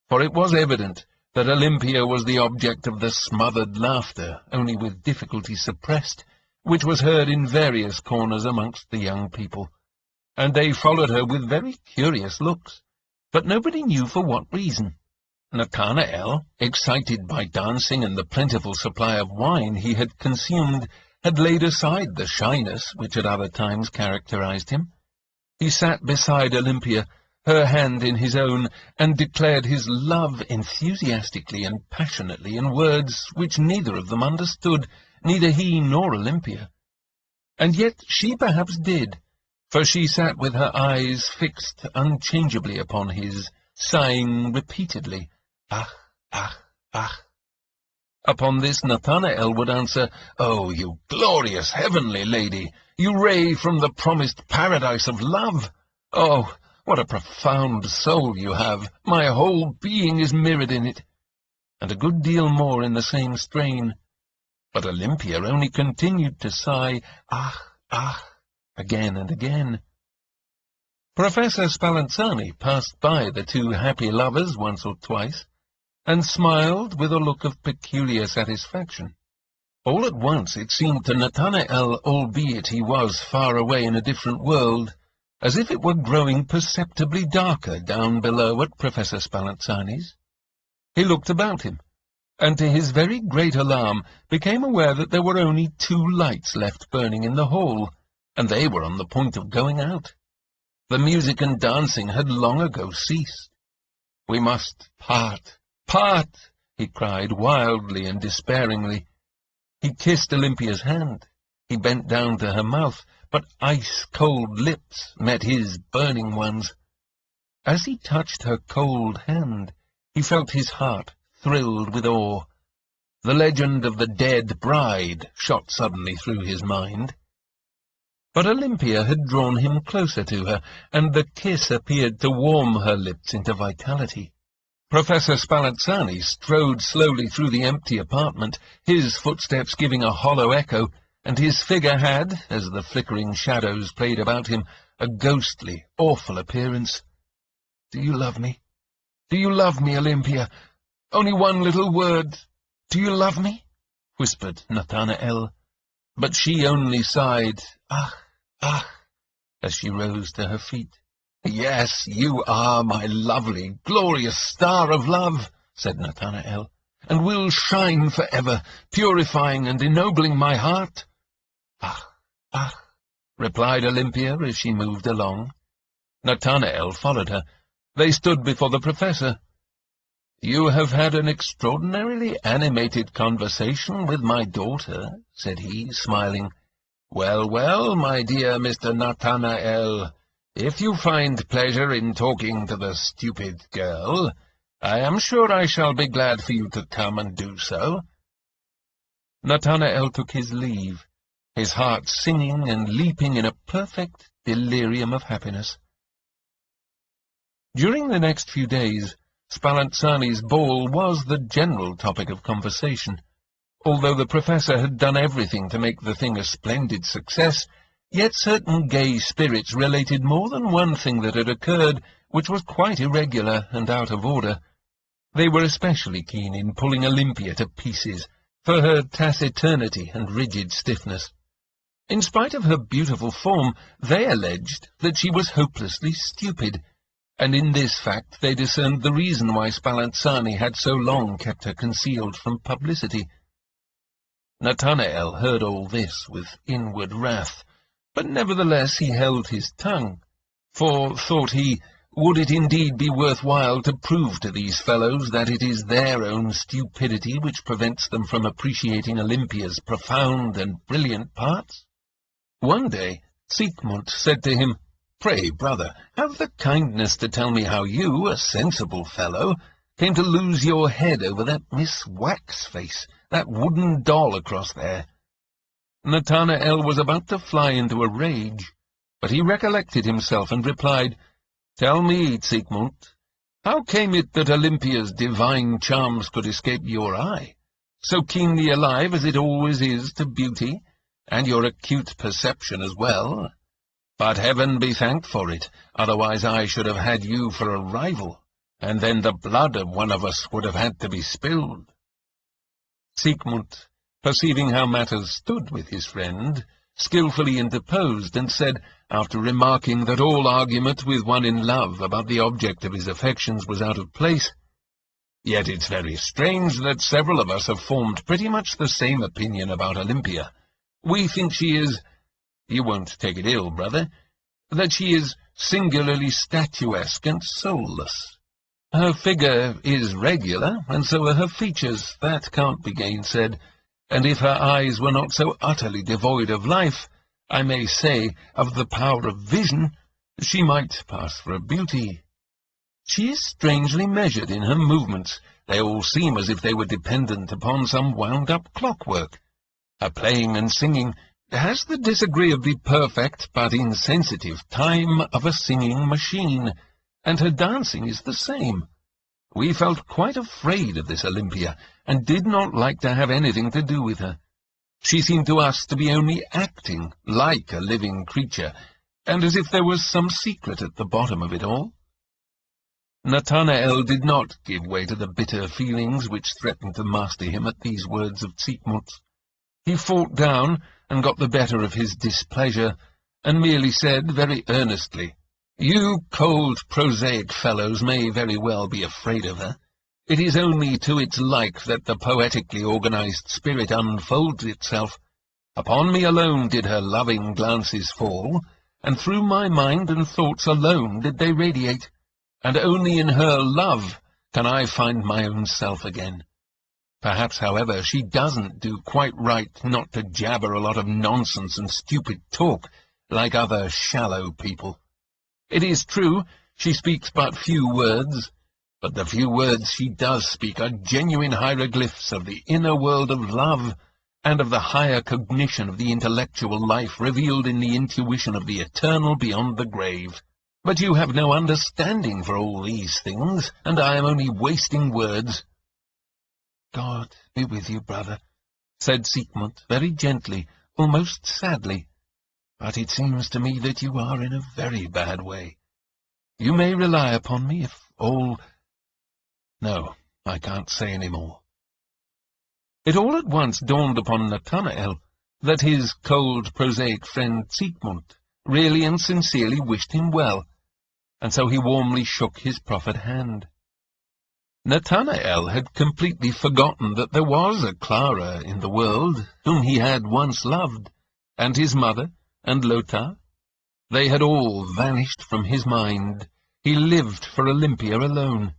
for it was evident that Olympia was the object of the smothered laughter, only with difficulty suppressed, which was heard in various corners amongst the young people, and they followed her with very curious looks, but nobody knew for what reason. Nathanael, excited by dancing and the plentiful supply of wine he had consumed, had laid aside the shyness which at other times characterized him. He sat beside Olympia, her hand in his own, and declared his love enthusiastically and passionately in words which neither of them understood, neither he nor Olympia. And yet she perhaps did, for she sat with her eyes fixed unchangeably upon his, sighing repeatedly, "Ah, ah, ah." Upon this Nathanael would answer, "Oh, you glorious heavenly lady, you ray from the promised paradise of love! Oh, what a profound soul you have! My whole being is mirrored in it," and a good deal more in the same strain. But Olympia only continued to sigh, "Ah, ah," again and again. Professor Spallanzani passed by the two happy lovers once or twice, and smiled with a look of peculiar satisfaction. All at once it seemed to Nathanael, albeit he was far away in a different world, as if it were growing perceptibly darker down below at Professor Spallanzani's. He looked about him, and to his very great alarm became aware that there were only 2 lights left burning in the hall, and they were on the point of going out. The music and dancing had long ago ceased. "We must part, part," he cried wildly and despairingly. He kissed Olympia's hand. He bent down to her mouth, but ice-cold lips met his burning ones. As he touched her cold hand, he felt his heart thrilled with awe. The legend of the dead bride shot suddenly through his mind. But Olympia had drawn him closer to her, and the kiss appeared to warm her lips into vitality. Professor Spallanzani strode slowly through the empty apartment, his footsteps giving a hollow echo, and his figure had, as the flickering shadows played about him, a ghostly, awful appearance. "Do you love me? Do you love me, Olympia? Only one little word. Do you love me?" whispered Nathanael. But she only sighed, "Ah, ah," as she rose to her feet. "Yes, you are my lovely, glorious star of love," said Nathanael, "and will shine forever, purifying and ennobling my heart." "Ach, ach," replied Olympia as she moved along. Nathanael followed her. They stood before the professor. "You have had an extraordinarily animated conversation with my daughter," said he, smiling. "Well, well, my dear Mr. Nathanael, if you find pleasure in talking to the stupid girl, I am sure I shall be glad for you to come and do so." Nathanael took his leave, his heart singing and leaping in a perfect delirium of happiness. During the next few days, Spallanzani's ball was the general topic of conversation. Although the professor had done everything to make the thing a splendid success, yet certain gay spirits related more than one thing that had occurred which was quite irregular and out of order. They were especially keen in pulling Olympia to pieces for her taciturnity and rigid stiffness. In spite of her beautiful form, they alleged that she was hopelessly stupid, and in this fact they discerned the reason why Spallanzani had so long kept her concealed from publicity. Nathanael heard all this with inward wrath, but nevertheless he held his tongue, for, thought he, would it indeed be worth while to prove to these fellows that it is their own stupidity which prevents them from appreciating Olympia's profound and brilliant parts? One day Siegmund said to him, "Pray, brother, have the kindness to tell me how you, a sensible fellow, came to lose your head over that Miss Waxface, that wooden doll across there." Nathanael was about to fly into a rage, but he recollected himself and replied, "Tell me, Siegmund, how came it that Olympia's divine charms could escape your eye, so keenly alive as it always is to beauty, and your acute perception as well? But heaven be thanked for it, otherwise I should have had you for a rival, and then the blood of one of us would have had to be spilled." Siegmund, perceiving how matters stood with his friend, skilfully interposed, and said, after remarking that all argument with one in love about the object of his affections was out of place, "Yet it's very strange that several of us have formed pretty much the same opinion about Olympia. We think she is—you won't take it ill, brother—that she is singularly statuesque and soulless. Her figure is regular, and so are her features, that can't be gainsaid, and if her eyes were not so utterly devoid of life, I may say, of the power of vision, she might pass for a beauty. She is strangely measured in her movements. They all seem as if they were dependent upon some wound-up clockwork. Her playing and singing has the disagreeably perfect but insensitive time of a singing machine, and her dancing is the same. We felt quite afraid of this Olympia, and did not like to have anything to do with her. She seemed to us to be only acting like a living creature, and as if there was some secret at the bottom of it all." Nathanael did not give way to the bitter feelings which threatened to master him at these words of Siegmund's. He fought down and got the better of his displeasure, and merely said very earnestly, "You cold, prosaic fellows may very well be afraid of her. It is only to its like that the poetically organized spirit unfolds itself. Upon me alone did her loving glances fall, and through my mind and thoughts alone did they radiate, and only in her love can I find my own self again. Perhaps, however, she doesn't do quite right not to jabber a lot of nonsense and stupid talk, like other shallow people. It is true, she speaks but few words, but the few words she does speak are genuine hieroglyphs of the inner world of love, and of the higher cognition of the intellectual life revealed in the intuition of the eternal beyond the grave. But you have no understanding for all these things, and I am only wasting words." "God be with you, brother," said Siegmund, very gently, almost sadly. "But it seems to me that you are in a very bad way. You may rely upon me if all— No, I can't say any more." It all at once dawned upon Nathanael that his cold, prosaic friend Siegmund really and sincerely wished him well. and so he warmly shook his proffered hand. Nathanael had completely forgotten that there was a Clara in the world whom he had once loved, and his mother, and Lothar. They had all vanished from his mind. He lived for Olympia alone.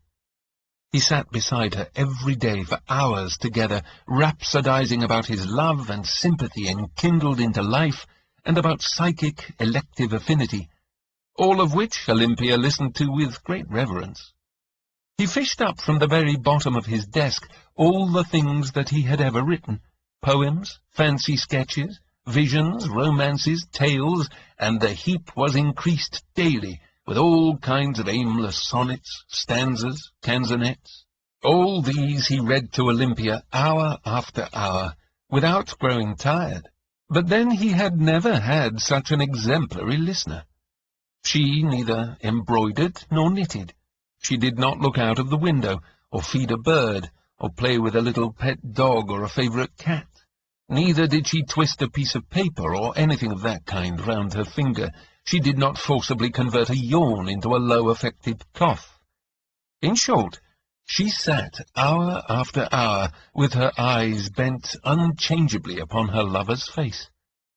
He sat beside her every day for hours together, rhapsodizing about his love and sympathy enkindled into life, and about psychic elective affinity, all of which Olympia listened to with great reverence. He fished up from the very bottom of his desk all the things that he had ever written, poems, fancy sketches, visions, romances, tales, and the heap was increased daily with all kinds of aimless sonnets, stanzas, canzonets. All these he read to Olympia hour after hour, without growing tired. But then he had never had such an exemplary listener. She neither embroidered nor knitted. She did not look out of the window, or feed a bird, or play with a little pet dog or a favourite cat. Neither did she twist a piece of paper or anything of that kind round her finger. She did not forcibly convert a yawn into a low-affected cough. In short, she sat hour after hour with her eyes bent unchangeably upon her lover's face,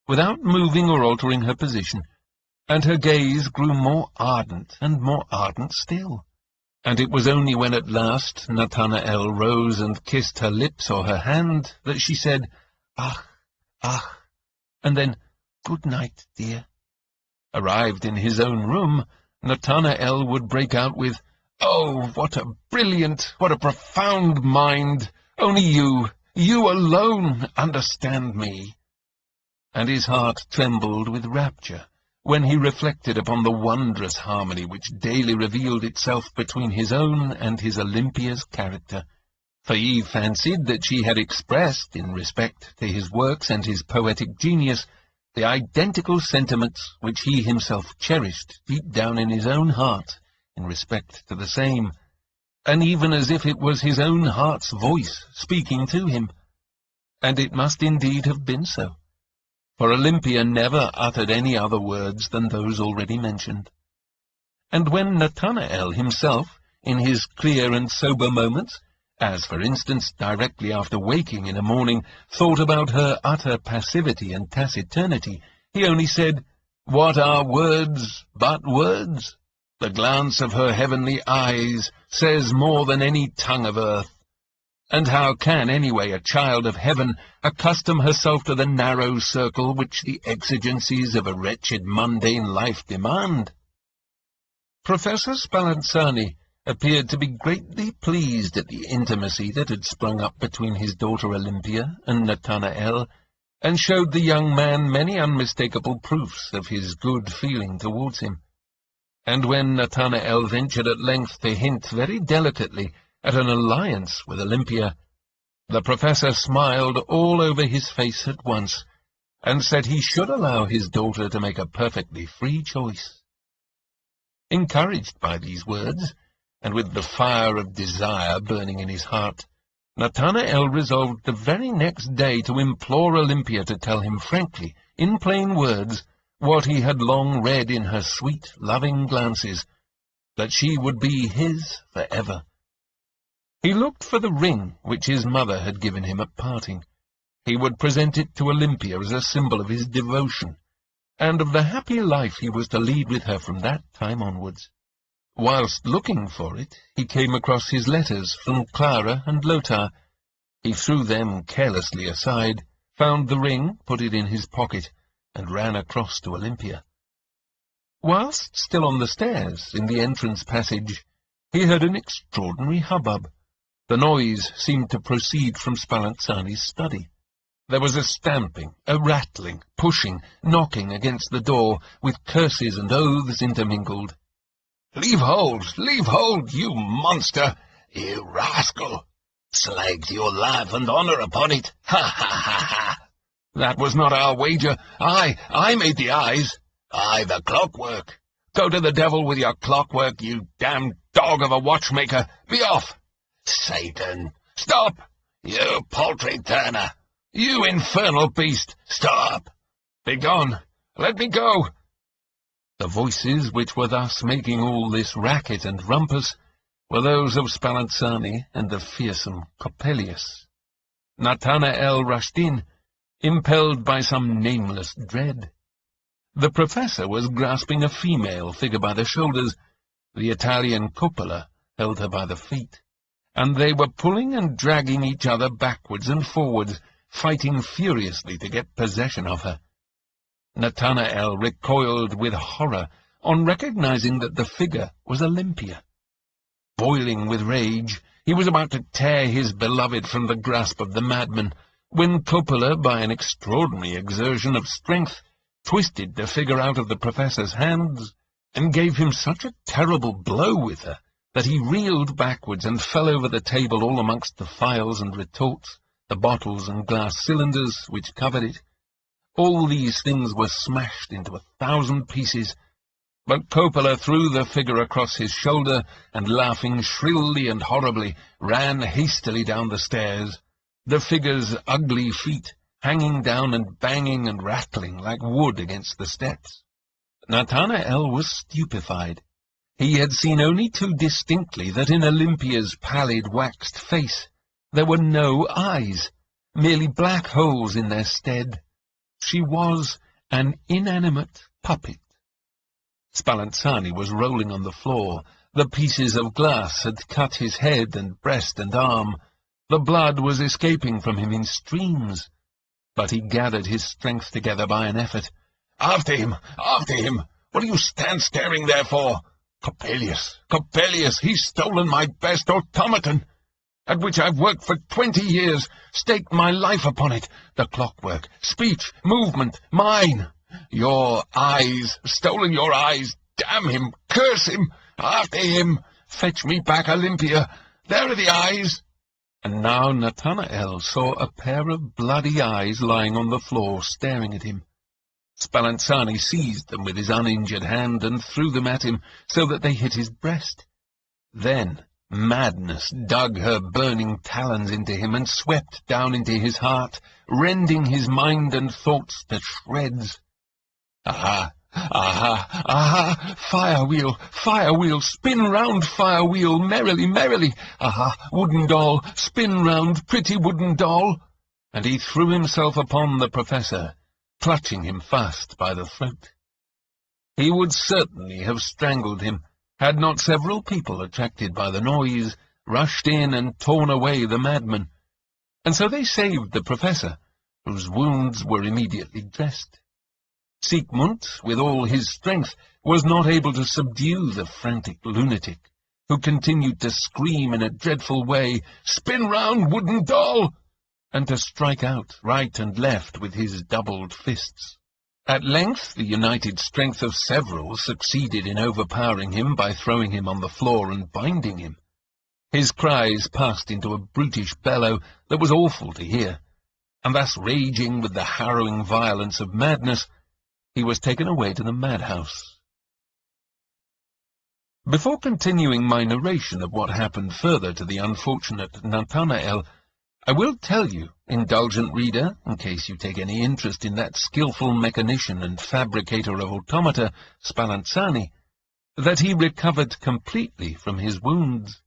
without moving or altering her position, and her gaze grew more ardent and more ardent still. And it was only when at last Nathanael rose and kissed her lips or her hand that she said, "Ach, ach," and then, "Good night, dear." Arrived in his own room, Nathanael would break out with, "Oh, what a brilliant, what a profound mind! Only you alone understand me." And his heart trembled with rapture when he reflected upon the wondrous harmony which daily revealed itself between his own and his Olympia's character. For he fancied that she had expressed, in respect to his works and his poetic genius, the identical sentiments which he himself cherished deep down in his own heart in respect to the same, and even as if it was his own heart's voice speaking to him. And it must indeed have been so, for Olympia never uttered any other words than those already mentioned. And when Nathanael himself, in his clear and sober moments, as for instance directly after waking in a morning, thought about her utter passivity and taciturnity, he only said, "What are words but words? The glance of her heavenly eyes says more than any tongue of earth. And how can, anyway, a child of heaven accustom herself to the narrow circle which the exigencies of a wretched mundane life demand?" Professor Spallanzani appeared to be greatly pleased at the intimacy that had sprung up between his daughter Olympia and Nathanael, and showed the young man many unmistakable proofs of his good feeling towards him. And when Nathanael ventured at length to hint very delicately at an alliance with Olympia, the professor smiled all over his face at once, and said he should allow his daughter to make a perfectly free choice. Encouraged by these words, and with the fire of desire burning in his heart, Nathanael resolved the very next day to implore Olympia to tell him frankly, in plain words, what he had long read in her sweet, loving glances, that she would be his for ever. He looked for the ring which his mother had given him at parting. He would present it to Olympia as a symbol of his devotion, and of the happy life he was to lead with her from that time onwards. Whilst looking for it, he came across his letters from Clara and Lothar. He threw them carelessly aside, found the ring, put it in his pocket, and ran across to Olympia. Whilst still on the stairs, in the entrance passage, he heard an extraordinary hubbub. The noise seemed to proceed from Spallanzani's study. There was a stamping, a rattling, pushing, knocking against the door, with curses and oaths intermingled. Leave hold, you monster, you rascal! Slagged your life and honour upon it! Ha, ha, ha, ha! That was not our wager. I made the eyes. I the clockwork. Go to the devil with your clockwork, you damned dog of a watchmaker. Be off! Satan! Stop! You paltry turner! You infernal beast! Stop! Begone! Let me go! The voices which were thus making all this racket and rumpus were those of Spallanzani and the fearsome Coppelius. Nathanael rushed in, impelled by some nameless dread. The professor was grasping a female figure by the shoulders. The Italian Coppola held her by the feet, and they were pulling and dragging each other backwards and forwards, fighting furiously to get possession of her. Nathanael recoiled with horror on recognizing that the figure was Olympia. Boiling with rage, he was about to tear his beloved from the grasp of the madman, when Coppola, by an extraordinary exertion of strength, twisted the figure out of the professor's hands, and gave him such a terrible blow with her that he reeled backwards and fell over the table all amongst the phials and retorts, the bottles and glass cylinders which covered it. All these things were smashed into 1,000 pieces, but Coppola threw the figure across his shoulder, and, laughing shrilly and horribly, ran hastily down the stairs, the figure's ugly feet hanging down and banging and rattling like wood against the steps. Nathanael was stupefied. He had seen only too distinctly that in Olympia's pallid waxed face there were no eyes, merely black holes in their stead. She was an inanimate puppet. Spallanzani was rolling on the floor. The pieces of glass had cut his head and breast and arm. The blood was escaping from him in streams. But he gathered his strength together by an effort. After him! After him! What do you stand staring there for? Coppelius! Coppelius! He's stolen my best automaton, at which I've worked for 20 years, staked my life upon it. The clockwork, speech, movement, mine. Your eyes, stolen your eyes. Damn him! Curse him! After him! Fetch me back Olympia! There are the eyes! And now Nathanael saw a pair of bloody eyes lying on the floor, staring at him. Spallanzani seized them with his uninjured hand and threw them at him, so that they hit his breast. Then madness dug her burning talons into him and swept down into his heart, rending his mind and thoughts to shreds. Aha! Aha! Aha! Fire wheel, spin round, fire wheel, merrily, merrily! Aha! Wooden doll, spin round, pretty wooden doll! And he threw himself upon the professor, clutching him fast by the throat. He would certainly have strangled him, had not several people, attracted by the noise, rushed in and torn away the madman, and so they saved the professor, whose wounds were immediately dressed. Siegmund, with all his strength, was not able to subdue the frantic lunatic, who continued to scream in a dreadful way, "Spin round, wooden doll!" and to strike out right and left with his doubled fists. At length the united strength of several succeeded in overpowering him by throwing him on the floor and binding him. His cries passed into a brutish bellow that was awful to hear, and thus raging with the harrowing violence of madness, he was taken away to the madhouse. Before continuing my narration of what happened further to the unfortunate Nathanael, I will tell you, indulgent reader, in case you take any interest in that skilful mechanician and fabricator of automata, Spallanzani, that he recovered completely from his wounds.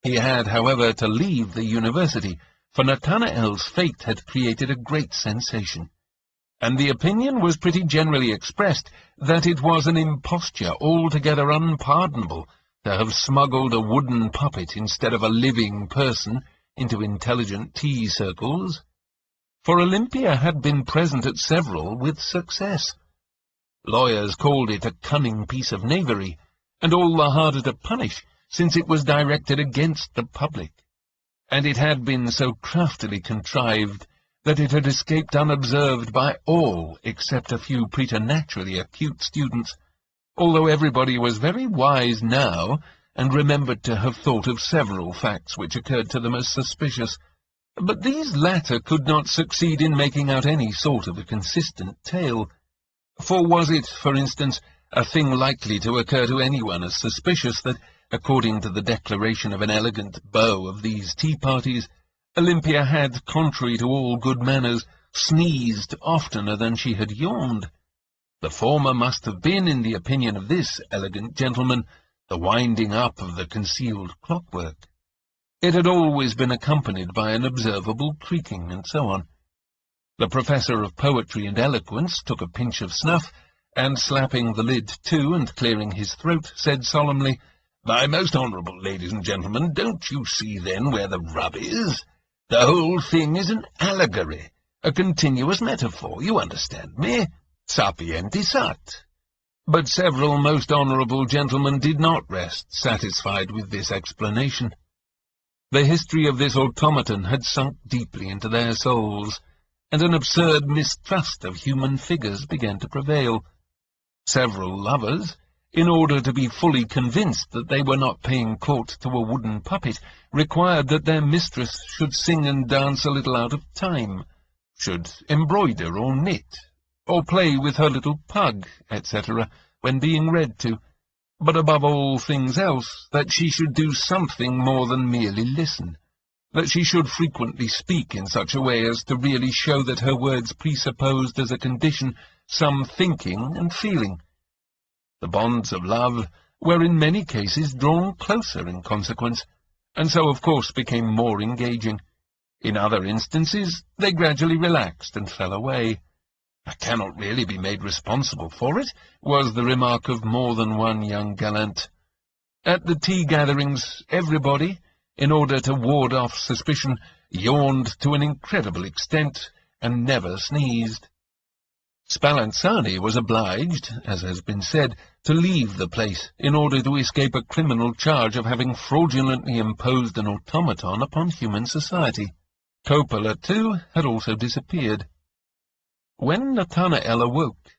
He had, however, to leave the university, for Nathanael's fate had created a great sensation, and the opinion was pretty generally expressed that it was an imposture altogether unpardonable to have smuggled a wooden puppet instead of a living person into intelligent tea circles, for Olympia had been present at several with success. Lawyers called it a cunning piece of knavery, and all the harder to punish since it was directed against the public, and it had been so craftily contrived that it had escaped unobserved by all except a few preternaturally acute students, although everybody was very wise now, and remembered to have thought of several facts which occurred to them as suspicious, but these latter could not succeed in making out any sort of a consistent tale. For was it, for instance, a thing likely to occur to anyone as suspicious that, according to the declaration of an elegant beau of these tea-parties, Olympia had, contrary to all good manners, sneezed oftener than she had yawned? The former must have been, in the opinion of this elegant gentleman, the winding up of the concealed clockwork. It had always been accompanied by an observable creaking, and so on. The professor of poetry and eloquence took a pinch of snuff, and slapping the lid to and clearing his throat, said solemnly, "My most honourable ladies and gentlemen, don't you see then where the rub is? The whole thing is an allegory, a continuous metaphor, you understand me? Sapienti sat." But several most honourable gentlemen did not rest satisfied with this explanation. The history of this automaton had sunk deeply into their souls, and an absurd mistrust of human figures began to prevail. Several lovers, in order to be fully convinced that they were not paying court to a wooden puppet, required that their mistress should sing and dance a little out of time, should embroider or knit, or play with her little pug, etc., when being read to, but above all things else, that she should do something more than merely listen, that she should frequently speak in such a way as to really show that her words presupposed as a condition some thinking and feeling. The bonds of love were in many cases drawn closer in consequence, and so of course became more engaging. In other instances they gradually relaxed and fell away. "I cannot really be made responsible for it," was the remark of more than one young gallant. At the tea-gatherings everybody, in order to ward off suspicion, yawned to an incredible extent, and never sneezed. Spallanzani was obliged, as has been said, to leave the place in order to escape a criminal charge of having fraudulently imposed an automaton upon human society. Coppola, too, had also disappeared. When Nathanael awoke,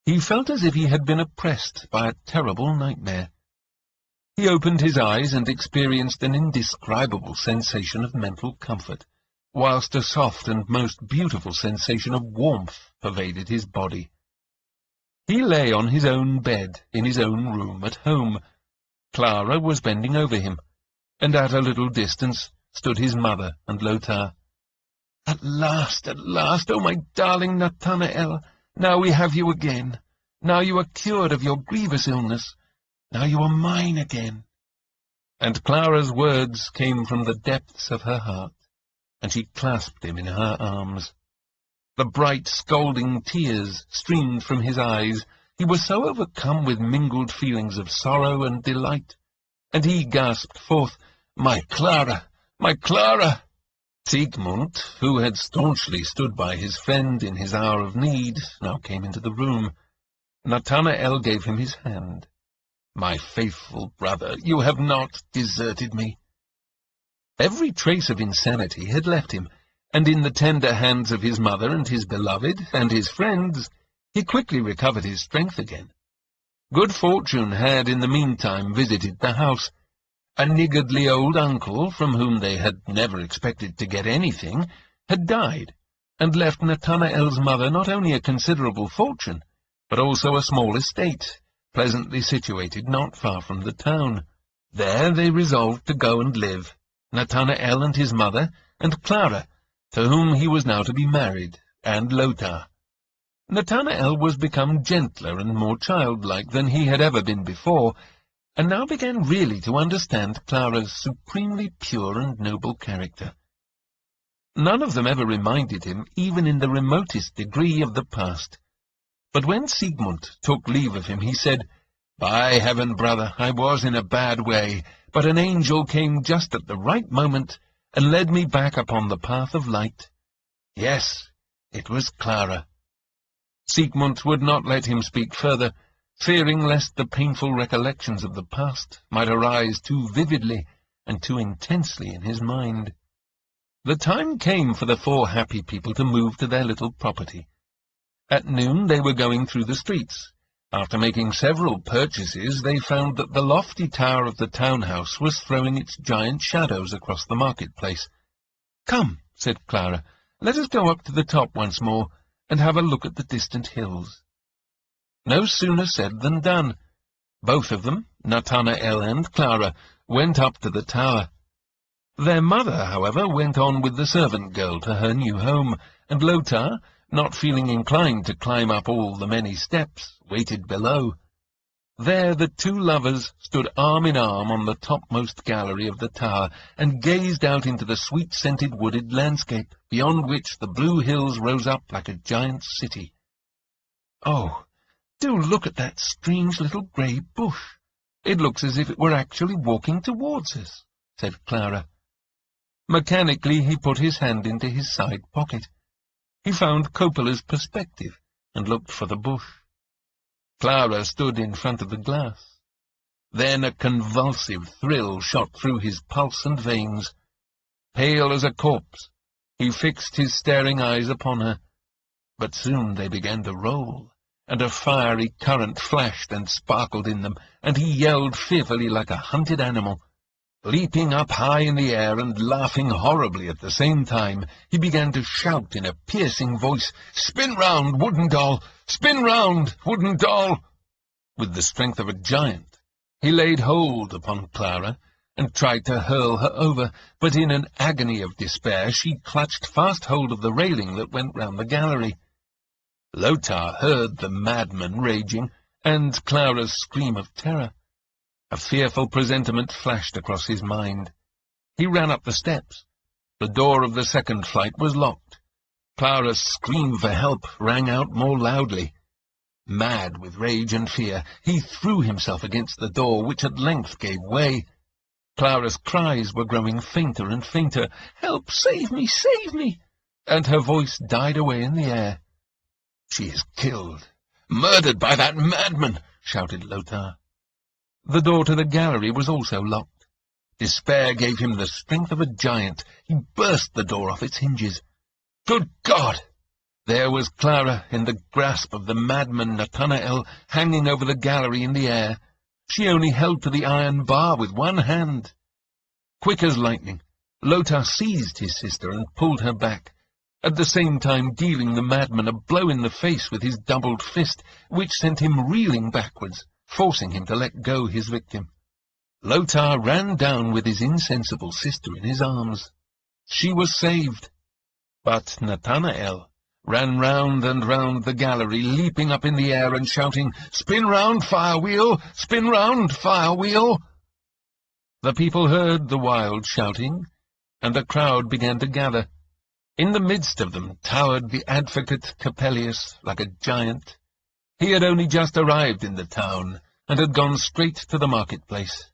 he felt as if he had been oppressed by a terrible nightmare. He opened his eyes and experienced an indescribable sensation of mental comfort, whilst a soft and most beautiful sensation of warmth pervaded his body. He lay on his own bed in his own room at home. Clara was bending over him, and at a little distance stood his mother and Lothar. At last, oh my darling Nathanael, now we have you again. Now you are cured of your grievous illness. Now you are mine again." And Clara's words came from the depths of her heart, and she clasped him in her arms. The bright, scalding tears streamed from his eyes. He was so overcome with mingled feelings of sorrow and delight, and he gasped forth, "My Clara! My Clara!" Siegmund, who had staunchly stood by his friend in his hour of need, now came into the room. Nathanael gave him his hand. "My faithful brother, you have not deserted me." Every trace of insanity had left him, and in the tender hands of his mother and his beloved and his friends, he quickly recovered his strength again. Good fortune had in the meantime visited the house. A niggardly old uncle, from whom they had never expected to get anything, had died, and left Nathanael's mother not only a considerable fortune, but also a small estate, pleasantly situated not far from the town. There they resolved to go and live, Nathanael and his mother, and Clara, to whom he was now to be married, and Lothar. Nathanael was become gentler and more childlike than he had ever been before, and now began really to understand Clara's supremely pure and noble character. None of them ever reminded him, even in the remotest degree, of the past. But when Siegmund took leave of him, he said, "By heaven, brother, I was in a bad way, but an angel came just at the right moment and led me back upon the path of light. Yes, it was Clara." Siegmund would not let him speak further, fearing lest the painful recollections of the past might arise too vividly and too intensely in his mind. The time came for the four happy people to move to their little property. At noon they were going through the streets. After making several purchases, they found that the lofty tower of the town-house was throwing its giant shadows across the market-place. "Come," said Clara, "let us go up to the top once more, and have a look at the distant hills." No sooner said than done. Both of them, Nathanael and Clara, went up to the tower. Their mother, however, went on with the servant girl to her new home, and Lothar, not feeling inclined to climb up all the many steps, waited below. There the two lovers stood arm in arm on the topmost gallery of the tower, and gazed out into the sweet-scented wooded landscape, beyond which the blue hills rose up like a giant city. "Oh, do look at that strange little grey bush. It looks as if it were actually walking towards us," said Clara. Mechanically he put his hand into his side pocket. He found Coppola's perspective, and looked for the bush. Clara stood in front of the glass. Then a convulsive thrill shot through his pulse and veins. Pale as a corpse, he fixed his staring eyes upon her. But soon they began to roll, and a fiery current flashed and sparkled in them, and he yelled fearfully like a hunted animal. Leaping up high in the air and laughing horribly at the same time, he began to shout in a piercing voice, "Spin round, wooden doll! Spin round, wooden doll!" With the strength of a giant, he laid hold upon Clara, and tried to hurl her over, but in an agony of despair she clutched fast hold of the railing that went round the gallery. Lothar heard the madman raging, and Clara's scream of terror. A fearful presentiment flashed across his mind. He ran up the steps. The door of the second flight was locked. Clara's scream for help rang out more loudly. Mad with rage and fear, he threw himself against the door, which at length gave way. Clara's cries were growing fainter and fainter. "Help! Save me! Save me!" And her voice died away in the air. "She is killed, murdered by that madman!" shouted Lothar. The door to the gallery was also locked. Despair gave him the strength of a giant. He burst the door off its hinges. Good God! There was Clara in the grasp of the madman Nathanael, hanging over the gallery in the air. She only held to the iron bar with one hand. Quick as lightning, Lothar seized his sister and pulled her back, at the same time dealing the madman a blow in the face with his doubled fist, which sent him reeling backwards, forcing him to let go his victim. Lothar ran down with his insensible sister in his arms. She was saved. But Nathanael ran round and round the gallery, leaping up in the air and shouting, "Spin round, fire-wheel! Spin round, fire-wheel!" The people heard the wild shouting, and a crowd began to gather. In the midst of them towered the advocate Coppelius like a giant. He had only just arrived in the town, and had gone straight to the marketplace.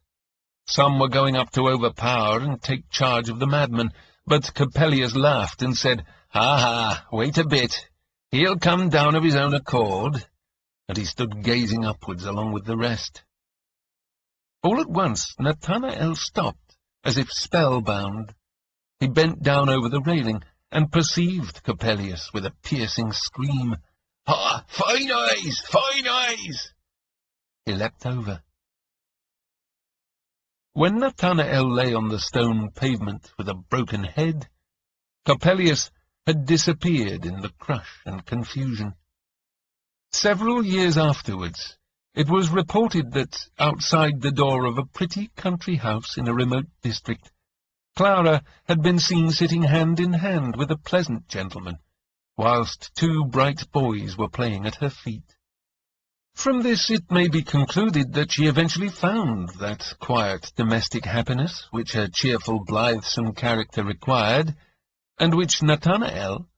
Some were going up to overpower and take charge of the madman, but Coppelius laughed and said, "Ha, wait a bit. He'll come down of his own accord." And he stood gazing upwards along with the rest. All at once Nathanael stopped, as if spellbound. He bent down over the railing, and perceived Coppelius with a piercing scream. "Ha! Fine eyes! Fine eyes!" He leapt over. When Nathanael lay on the stone pavement with a broken head, Coppelius had disappeared in the crush and confusion. Several years afterwards, it was reported that outside the door of a pretty country house in a remote district, Clara had been seen sitting hand in hand with a pleasant gentleman, whilst two bright boys were playing at her feet. From this it may be concluded that she eventually found that quiet domestic happiness which her cheerful, blithesome character required, and which Nathanael,